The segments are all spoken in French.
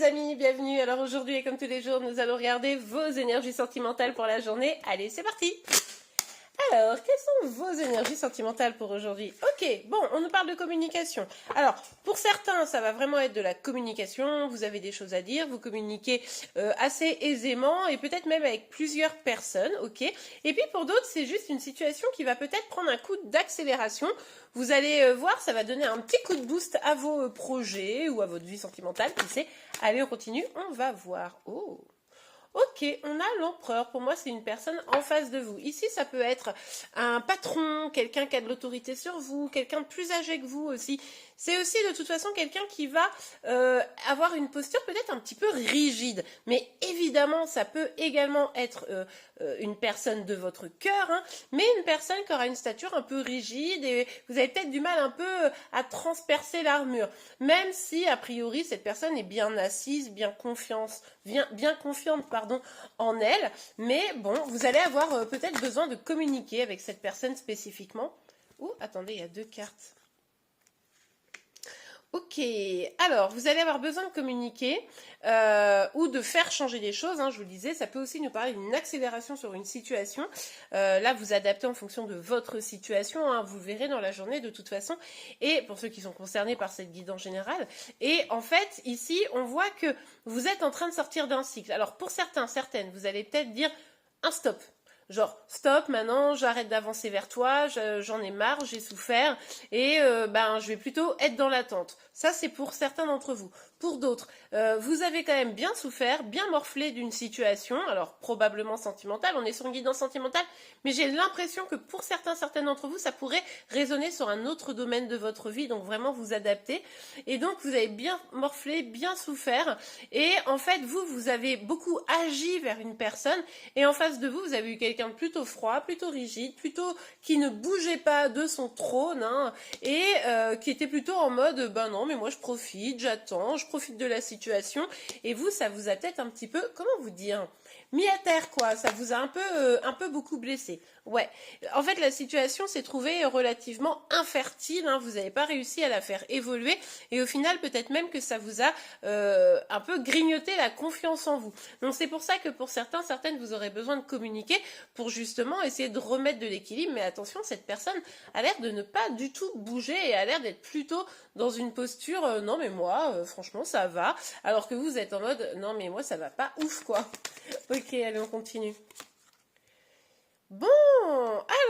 amis, bienvenue. Alors aujourd'hui et comme tous les jours, nous allons regarder vos énergies sentimentales pour la journée. Allez, c'est parti. Alors, quelles sont vos énergies sentimentales pour aujourd'hui? Ok, bon, on nous parle de communication. Alors, pour certains, ça va vraiment être de la communication. Vous avez des choses à dire, vous communiquez assez aisément et peut-être même avec plusieurs personnes, ok. Et puis pour d'autres, c'est juste une situation qui va peut-être prendre un coup d'accélération. Vous allez voir, ça va donner un petit coup de boost à vos projets ou à votre vie sentimentale, qui sait. Allez, on continue, on va voir. Oh! Ok, on a l'empereur. Pour moi, c'est une personne en face de vous. Ici, ça peut être un patron, quelqu'un qui a de l'autorité sur vous, quelqu'un de plus âgé que vous aussi. C'est aussi de toute façon quelqu'un qui va avoir une posture peut-être un petit peu rigide. Mais évidemment, ça peut également être une personne de votre cœur, hein, mais une personne qui aura une stature un peu rigide et vous avez peut-être du mal un peu à transpercer l'armure. Même si, a priori, cette personne est bien assise, bien confiante, en elle. Mais bon, vous allez avoir peut-être besoin de communiquer avec cette personne spécifiquement. Ouh, attendez, il y a deux cartes. Ok, alors vous allez avoir besoin de communiquer ou de faire changer des choses, hein, je vous le disais, ça peut aussi nous parler d'une accélération sur une situation. Là, vous adaptez en fonction de votre situation, hein, vous le verrez dans la journée de toute façon, et pour ceux qui sont concernés par cette guidance générale. Et en fait, ici, on voit que vous êtes en train de sortir d'un cycle. Alors pour certains, certaines, vous allez peut-être dire un stop. Genre, stop, maintenant, j'arrête d'avancer vers toi, j'en ai marre, j'ai souffert, et je vais plutôt être dans l'attente. Ça, c'est pour certains d'entre vous. Pour d'autres, vous avez quand même bien souffert, bien morflé d'une situation, alors probablement sentimentale, on est sur une guidance sentimentale, mais j'ai l'impression que pour certaines d'entre vous, ça pourrait résonner sur un autre domaine de votre vie, donc vraiment vous adapter. Et donc, vous avez bien morflé, bien souffert, et en fait, vous avez beaucoup agi vers une personne, et en face de vous, vous avez eu quelqu'un de plutôt froid, plutôt rigide, plutôt qui ne bougeait pas de son trône, hein, et qui était plutôt en mode, ben non, mais moi je profite, j'attends, je profite de la situation, et vous, ça vous a peut-être un petit peu, comment vous dire, mis à terre, quoi, ça vous a un peu beaucoup blessé. Ouais, en fait, la situation s'est trouvée relativement infertile, hein. Vous n'avez pas réussi à la faire évoluer, et au final, peut-être même que ça vous a un peu grignoté la confiance en vous. Donc c'est pour ça que pour certaines, vous aurez besoin de communiquer pour justement essayer de remettre de l'équilibre, mais attention, cette personne a l'air de ne pas du tout bouger, et a l'air d'être plutôt dans une posture, non mais moi, franchement, ça va, alors que vous êtes en mode, non mais moi, ça va pas ouf, quoi. Ok, allez, on continue. Bon,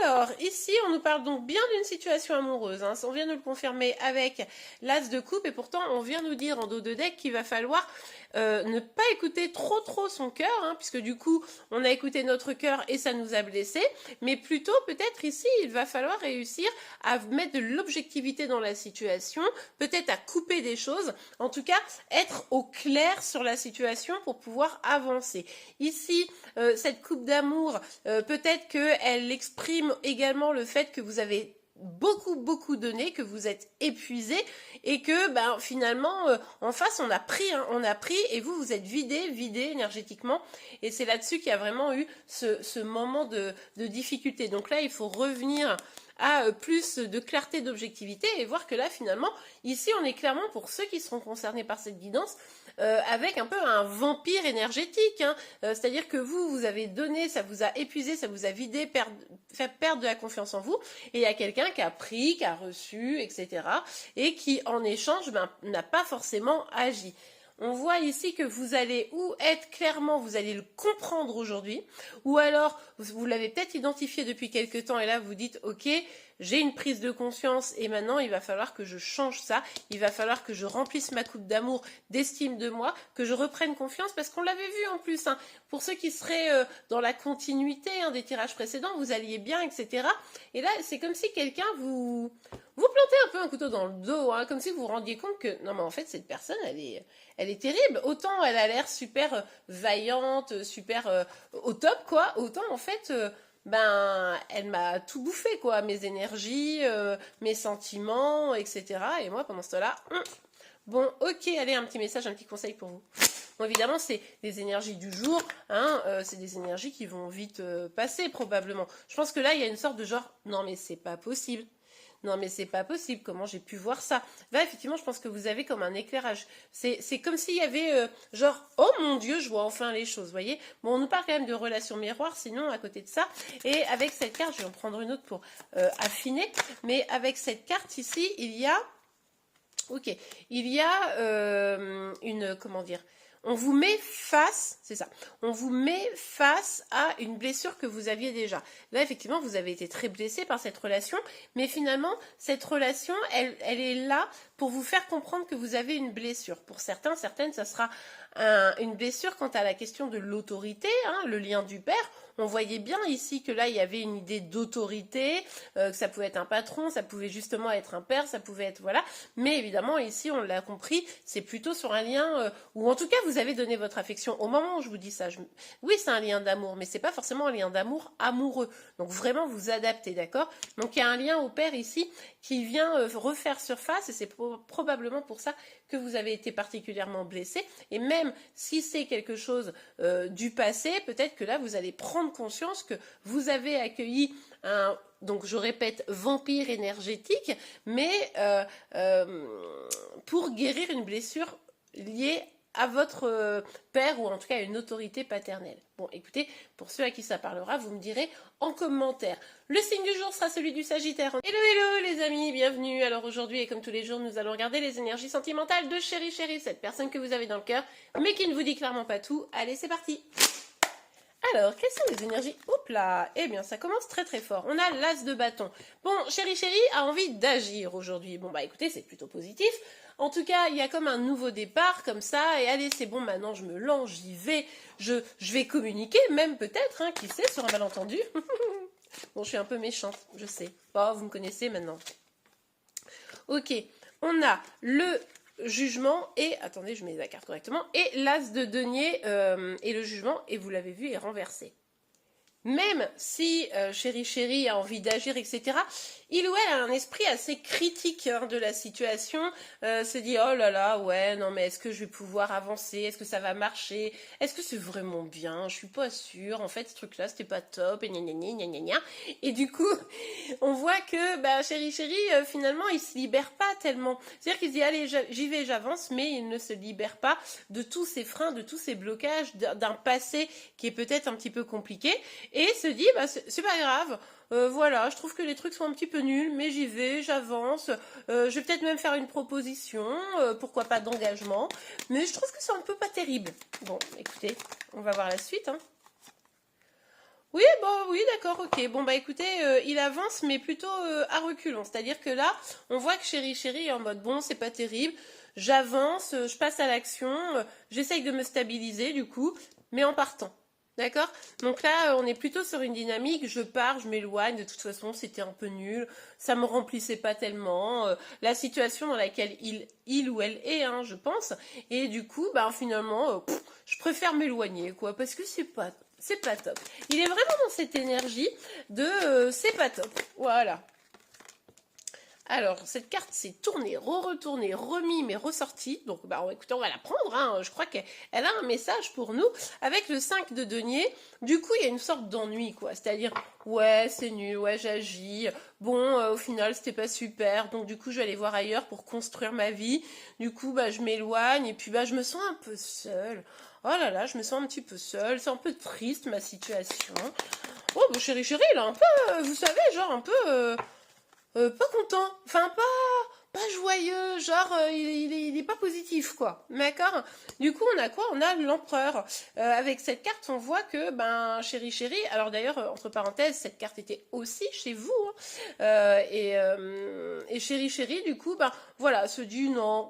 alors, ici, on nous parle donc bien d'une situation amoureuse, hein. On vient de le confirmer avec l'as de coupe, et pourtant, on vient nous dire en dos de deck qu'il va falloir ne pas écouter trop son cœur, hein, puisque du coup, on a écouté notre cœur et ça nous a blessés, mais plutôt, peut-être ici, il va falloir réussir à mettre de l'objectivité dans la situation, peut-être à couper des choses, en tout cas, être au clair sur la situation pour pouvoir avancer. Ici, cette coupe d'amour, peut-être qu'elle exprime également le fait que vous avez beaucoup donné, que vous êtes épuisé et que finalement en face on a pris et vous êtes vidé énergétiquement, et c'est là-dessus qu'il y a vraiment eu ce moment de difficulté. Donc là il faut revenir à plus de clarté, d'objectivité, et voir que là finalement ici on est clairement, pour ceux qui seront concernés par cette guidance, avec un peu un vampire énergétique, hein. C'est-à-dire que vous avez donné, ça vous a épuisé, ça vous a vidé, fait perdre de la confiance en vous, et il y a quelqu'un qui a pris, qui a reçu, etc., et qui en échange n'a pas forcément agi. On voit ici que vous allez ou être clairement, vous allez le comprendre aujourd'hui, ou alors vous l'avez peut-être identifié depuis quelque temps, et là vous dites ok, j'ai une prise de conscience et maintenant il va falloir que je change ça, il va falloir que je remplisse ma coupe d'amour, d'estime de moi, que je reprenne confiance, parce qu'on l'avait vu en plus, hein. Pour ceux qui seraient dans la continuité, hein, des tirages précédents, vous alliez bien, etc. Et là c'est comme si quelqu'un vous plantez un peu un couteau dans le dos, hein, comme si vous vous rendiez compte que non mais en fait cette personne elle est terrible. Autant elle a l'air super vaillante, super au top quoi, autant en fait elle m'a tout bouffé quoi, mes énergies, mes sentiments, etc. Et moi pendant ce temps-là, bon ok, allez, un petit message, un petit conseil pour vous. Bon, évidemment, c'est des énergies du jour, hein, c'est des énergies qui vont vite passer probablement. Je pense que là, il y a une sorte de genre, non mais c'est pas possible. non mais c'est pas possible, comment j'ai pu voir ça? Là, effectivement, je pense que vous avez comme un éclairage. C'est comme s'il y avait genre, oh mon Dieu, je vois enfin les choses, vous voyez? Bon, on nous parle quand même de relations miroirs, sinon, à côté de ça. Et avec cette carte, je vais en prendre une autre pour affiner. Mais avec cette carte ici, il y a... Ok, il y a comment dire, on vous met face, c'est ça, on vous met face à une blessure que vous aviez déjà. Là, effectivement, vous avez été très blessé par cette relation, mais finalement, cette relation, elle est là pour vous faire comprendre que vous avez une blessure. Pour certains, certaines, ça sera une blessure quant à la question de l'autorité, hein, le lien du père. On voyait bien ici que là, il y avait une idée d'autorité, que ça pouvait être un patron, ça pouvait justement être un père, ça pouvait être... Voilà. Mais évidemment, ici, on l'a compris, c'est plutôt sur un lien où, en tout cas, vous avez donné votre affection. Au moment où je vous dis ça, oui, c'est un lien d'amour, mais c'est pas forcément un lien d'amour amoureux. Donc, vraiment, vous adaptez, d'accord? Donc, il y a un lien au père ici qui vient refaire surface, et c'est probablement pour ça que vous avez été particulièrement blessé. Et même si c'est quelque chose du passé, peut-être que là, vous allez prendre conscience que vous avez accueilli un, donc je répète, vampire énergétique, mais pour guérir une blessure liée à votre père ou en tout cas à une autorité paternelle. Bon, écoutez, pour ceux à qui ça parlera, vous me direz en commentaire. Le signe du jour sera celui du Sagittaire. Hello, hello les amis, bienvenue. Alors aujourd'hui, et comme tous les jours, nous allons regarder les énergies sentimentales de Chéri Chéri, cette personne que vous avez dans le cœur, mais qui ne vous dit clairement pas tout. Allez, c'est parti. Alors, quelles sont les énergies? Hop là. Eh bien, ça commence très très fort. On a l'as de bâton. Bon, Chéri Chéri a envie d'agir aujourd'hui. Bon, bah écoutez, c'est plutôt positif. En tout cas, il y a comme un nouveau départ, comme ça, et allez, c'est bon, maintenant je me lance, j'y vais, je vais communiquer, même peut-être, hein, qui sait, sur un malentendu. Bon, je suis un peu méchante, je sais. Oh, vous me connaissez maintenant. Ok, on a le jugement et, attendez, je mets la carte correctement, et l'as de denier et le jugement, et vous l'avez vu, est renversé. Même si Chéri Chéri a envie d'agir, etc., il ou elle a un esprit assez critique hein, de la situation, se dit oh là là, ouais, non mais est-ce que je vais pouvoir avancer, est-ce que ça va marcher, est-ce que c'est vraiment bien, je suis pas sûre, en fait ce truc-là c'était pas top, et gna gna gna gna gna. Et du coup, on voit que bah, Chéri Chéri, finalement, il se libère pas tellement. C'est-à-dire qu'il se dit allez, j'y vais, j'avance, mais il ne se libère pas de tous ces freins, de tous ces blocages, d'un passé qui est peut-être un petit peu compliqué. Et se dit, bah, c'est pas grave, voilà, je trouve que les trucs sont un petit peu nuls, mais j'y vais, j'avance, je vais peut-être même faire une proposition, pourquoi pas d'engagement, mais je trouve que c'est un peu pas terrible. Bon, écoutez, on va voir la suite, hein. Oui, bon, oui, d'accord, ok. Bon, bah écoutez, il avance, mais plutôt à reculons. C'est-à-dire que là, on voit que Chéri Chéri est en mode, bon, c'est pas terrible, j'avance, je passe à l'action, j'essaye de me stabiliser, du coup, mais en partant. D'accord? Donc là, on est plutôt sur une dynamique, je pars, je m'éloigne, de toute façon, c'était un peu nul, ça me remplissait pas tellement, la situation dans laquelle il ou elle est, hein, je pense, et du coup, bah finalement, je préfère m'éloigner, quoi, parce que c'est pas top. Il est vraiment dans cette énergie de c'est pas top, voilà. Alors, cette carte s'est tournée, retournée, remis, mais ressortie. Donc, bah, écoutez, on va la prendre. Hein. Je crois qu'elle a un message pour nous. Avec le 5 de denier, du coup, il y a une sorte d'ennui, quoi. C'est-à-dire, ouais, c'est nul, ouais, j'agis. Bon, au final, c'était pas super. Donc, du coup, je vais aller voir ailleurs pour construire ma vie. Du coup, bah, je m'éloigne. Et puis, bah, je me sens un peu seule. Oh là là, je me sens un petit peu seule. C'est un peu triste, ma situation. Oh, bah, Chéri Chéri, il a un peu, vous savez, genre un peu... pas content, enfin pas joyeux, genre il est pas positif quoi, d'accord? Du coup on a quoi? On a l'empereur. Avec cette carte on voit que ben Chéri Chéri, alors d'ailleurs entre parenthèses cette carte était aussi chez vous hein, et Chéri Chéri du coup ben voilà se dit non,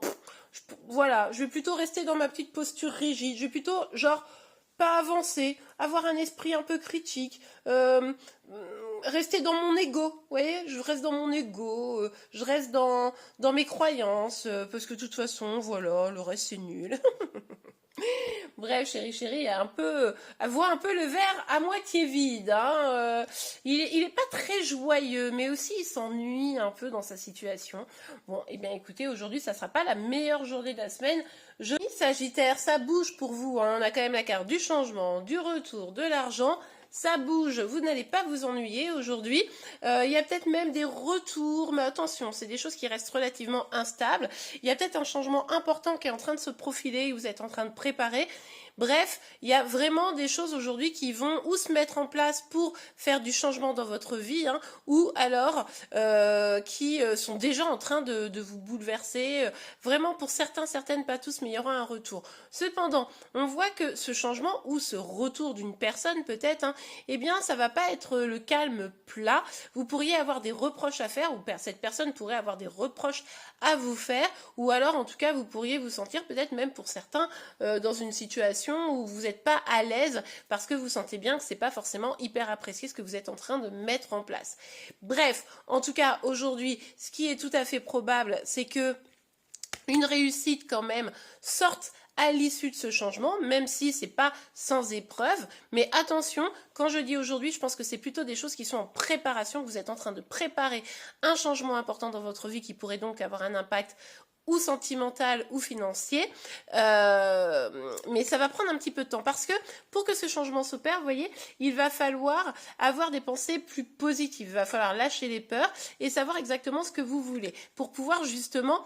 voilà je vais plutôt rester dans ma petite posture rigide, je vais plutôt genre pas avancer, avoir un esprit un peu critique, rester dans mon ego, vous voyez, je reste dans mon ego, je reste dans mes croyances, parce que de toute façon, voilà, le reste c'est nul. Bref, Chéri Chéri voit un peu le verre à moitié vide. Hein. Il est pas très joyeux, mais aussi il s'ennuie un peu dans sa situation. Bon, eh bien écoutez, aujourd'hui, ça sera pas la meilleure journée de la semaine. Sagittaire, ça bouge pour vous. Hein. On a quand même la carte du changement, du retour, de l'argent. ça bouge, vous n'allez pas vous ennuyer aujourd'hui. Il y a peut-être même des retours, mais attention, c'est des choses qui restent relativement instables. Il y a peut-être un changement important qui est en train de se profiler et vous êtes en train de préparer. Bref, il y a vraiment des choses aujourd'hui qui vont ou se mettre en place pour faire du changement dans votre vie, hein, ou alors qui sont déjà en train de vous bouleverser. Vraiment pour certains, certaines, pas tous, mais il y aura un retour. Cependant, on voit que ce changement ou ce retour d'une personne peut-être, hein, eh bien ça va pas être le calme plat. Vous pourriez avoir des reproches à faire, ou cette personne pourrait avoir des reproches à vous faire, ou alors en tout cas vous pourriez vous sentir peut-être même pour certains dans une situation où vous n'êtes pas à l'aise parce que vous sentez bien que c'est pas forcément hyper apprécié ce que vous êtes en train de mettre en place. Bref, en tout cas aujourd'hui, ce qui est tout à fait probable, c'est que une réussite quand même sorte à l'issue de ce changement, même si c'est pas sans épreuve. Mais attention, quand je dis aujourd'hui, je pense que c'est plutôt des choses qui sont en préparation, que vous êtes en train de préparer un changement important dans votre vie qui pourrait donc avoir un impact ou sentimental ou financier, mais ça va prendre un petit peu de temps parce que pour que ce changement s'opère, vous voyez, il va falloir avoir des pensées plus positives, il va falloir lâcher les peurs et savoir exactement ce que vous voulez pour pouvoir justement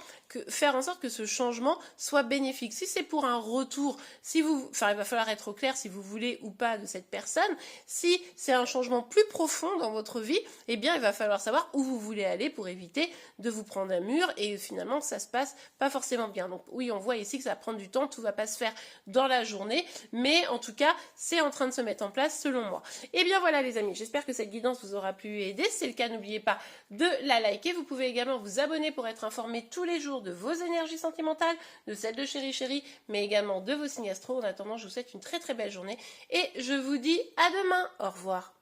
faire en sorte que ce changement soit bénéfique. Si c'est pour un retour, il va falloir être au clair si vous voulez ou pas de cette personne. Si c'est un changement plus profond dans votre vie, eh bien il va falloir savoir où vous voulez aller pour éviter de vous prendre un mur et finalement que ça se passe pas forcément bien. Donc oui, on voit ici que ça va prendre du temps, tout va pas se faire dans la journée, mais en tout cas, c'est en train de se mettre en place selon moi. Et bien voilà les amis, j'espère que cette guidance vous aura plu et aidé. Si c'est le cas, n'oubliez pas de la liker. Vous pouvez également vous abonner pour être informé tous les jours de vos énergies sentimentales, de celles de Chéri Chéri, mais également de vos signes astro. En attendant, je vous souhaite une très très belle journée et je vous dis à demain. Au revoir.